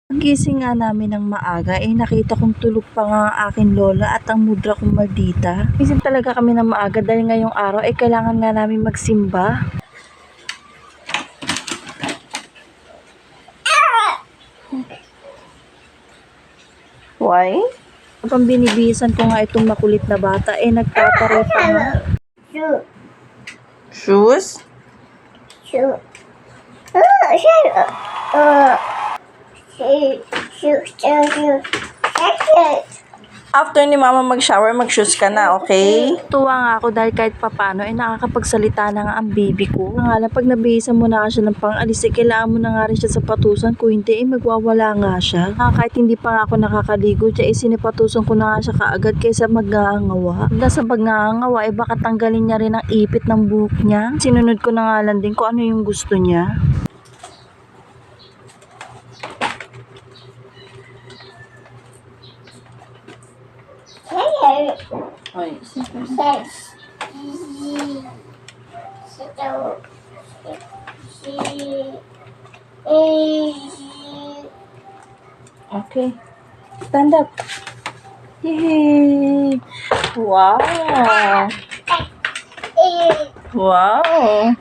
Pagising nga namin ng maaga, nakita kong tulog pa nga ang aking lola at ang mudra kong Mardita. Gising talaga kami ng maaga dahil ngayong araw kailangan nga namin magsimba. Why? Habang binibihisan ko nga itong makulit na bata, nagtatare pa nga. Shoes? After ni mama mag-shower, mag-shoes ka na, okay? Tuwa nga ako dahil kahit papano nakakapagsalita na nga ang baby ko. Nga lang, pag nabihisan mo na siya ng pang-alis, kailangan mo na nga rin siya sa patusan. Kung hindi, magwawala nga siya. Kahit hindi pa nga ako nakakaligo, sinipatusan ko na nga siya kaagad kaysa mag-aangawa. Nasa pag-aangawa, baka tanggalin niya rin ang ipit ng buhok niya. Sinunod ko na nga lang din kung ano yung gusto niya. Okay. Stand up. Yay! Wow! Wow!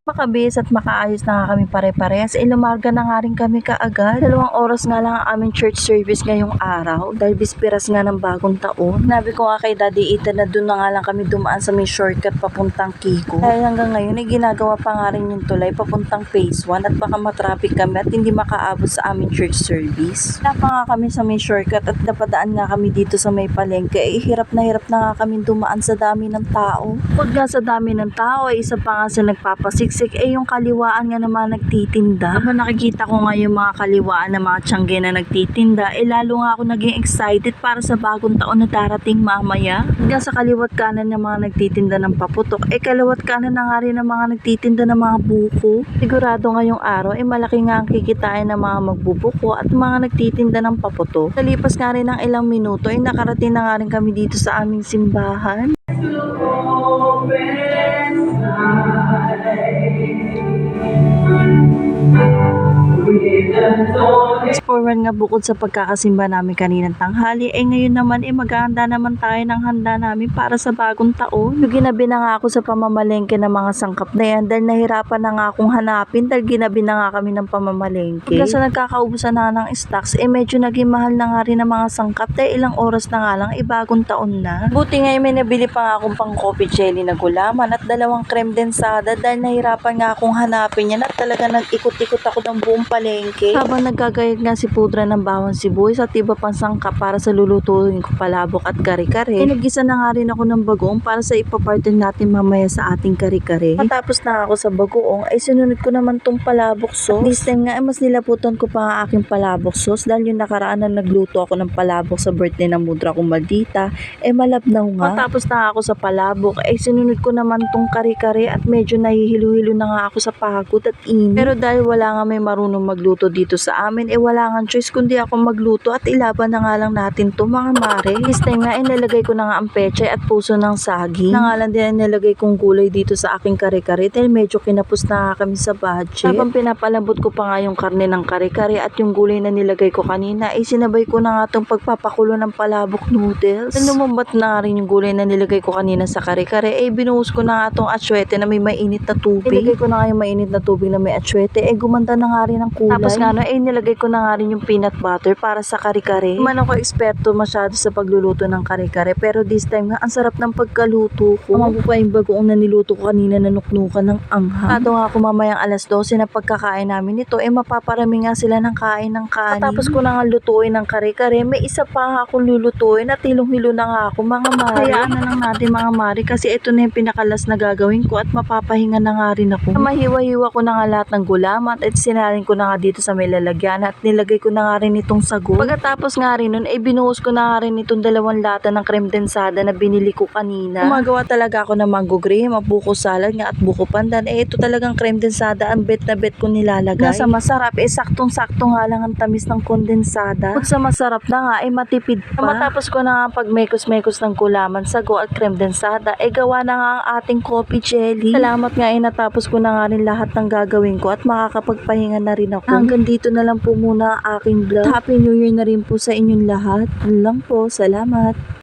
Makabihis at makaayos na nga kami pare-parehas. Lumarga na nga rin kami kaagad. 2 oras nga lang ang aming church service ngayong araw dahil bispiras nga ng bagong taon. Nabi ko nga kay Daddy Ethan na doon na nga lang kami dumaan sa may shortcut papuntang Kiko. Dahil hanggang ngayon ginagawa pa nga rin yung tulay papuntang phase 1 at baka matraffic kami at hindi makaabot sa aming church service. Wala pa nga kami sa may shortcut at napadaan nga kami dito sa may palengke. Hirap na nga kami dumaan sa dami ng tao. Pag nga sa dami ng tao isa pa nga sa nagpapasiksik yung kaliwaan nga naman nagtitinda. Habang nakikita ko nga yung mga kaliwaan na mga tiyangge na nagtitinda, lalo nga ako naging excited para sa bagong taon na darating mamaya. Hanggang sa kaliwat kanan ng mga nagtitinda ng paputok, kaliwat kanan na nga rin ng mga nagtitinda ng mga buko. Sigurado ngayong araw, malaki nga ang kikitain ng mga magbubuko at mga nagtitinda ng paputok. Nalipas nga rin ng ilang minuto, nakarating na nga rin kami dito sa aming simbahan. Fast forward nga bukod sa pagkakasimba namin kaninang tanghali, ngayon naman maghahanda naman tayo ng handa namin para sa bagong taon. Ginabi na nga ako sa pamamalengke ng mga sangkap na yan dahil nahirapan na nga akong hanapin dahil ginabi na nga kami ng pamamalengke. Kasi nagkakaubusan na ng stocks, medyo naging mahal na nga rin ang mga sangkap dahil ilang oras na nga lang bagong taon na. Buti nga may nabili pa nga akong pang coffee jelly na gulaman at 2 creme densada dahil nahirapan nga akong hanapin yan at talaga nag-ikot-ikot ako ng buong palengke. Habang nagkagayat nga si Pudra ng bawang sibuyas at iba pang sangkap para sa lulutuin ko palabok at kare-kare, nagisa na nga rin ako ng bagoong para sa ipapartin natin mamaya sa ating kare-kare. Matapos na ako sa bagoong, sinunod ko naman tong palabok sauce. This time nga mas nilaputan ko pa ang aking palabok sauce dahil yung nakaraan na nagluto ako ng palabok sa birthday ng mudra kong Mardita, malabnaw nga. Matapos na ako sa palabok, sinunod ko naman tong kare-kare at medyo nahihilo-hilo na nga ako sa pagod at init. Pero dahil wala nga may marunong magluto dito sa amin, wala nga choice kundi ako magluto at ilaban na nga lang natin to mga mare. This time nga nilagay ko na nga ang pechay at puso ng saging. Nangalan din nilagay kong gulay dito sa aking kare-kare dahil medyo kinapos na nga kami sa budget. Habang pinapalambot ko pa nga yung karne ng kare-kare at yung gulay na nilagay ko kanina, sinabay ko na nga itong pagpapakulo ng palabok noodles. Lumambat na nga rin yung gulay na nilagay ko kanina sa kare-kare, binuhos ko na nga itong atsuete na may mainit na tubig. Nilagay ko na nga yung mainit na tubig na may atsuete, gumanda na nga rin ang kulay. Tapos nga nilagay ko na nga rin yung peanut butter para sa kare-kare. Hindi man ako eksperto masyado sa pagluluto ng kare-kare, pero this time nga ang sarap ng pagkaluto ko. Ang pa yung bagoong na niluto ko kanina na nuknukan ng anghang. Kato nga ako mamayang alas 12 na pagkakain namin ito, mapaparami nga sila ng kain ng kanin. Tapos ko na nga lutuin ng kare-kare, may isa pa akong lulutuin at hilong-hilo na nga ako mga mari. Hayaan na lang natin mga mari kasi ito na yung pinakalas na gagawin ko at mapapahinga na nga rin ako. Mahiwa-hiwa ko na nga lahat ng gulaman at sinalin ko na nga dito sa may lalagyan at nilagay nilagay ko na nga rin itong sago. Pagkatapos nga rin nun, binuhos ko na nga rin itong 2 lata ng creme densada na binili ko kanina. Gumagawa talaga ako ng mango graham, buko salad nga at buko pandan. Ito talagang creme densada ang bet na bet ko nilalagay. Nasa masarap, saktong-sakto nga lang ang tamis ng kondensada. Kung sa masarap na nga, matipid pa. Matapos ko na nga pagmekos-mekos ng gulaman, sago at creme densada, gawa na nga ang ating coffee jelly. Salamat nga natapos ko na nga rin lahat ng gagawin ko at makakapagpahinga na rin ako. Hanggang dito na lang po muna ang aking vlog. Happy New Year na rin po sa inyong lahat. Yun lang po, salamat.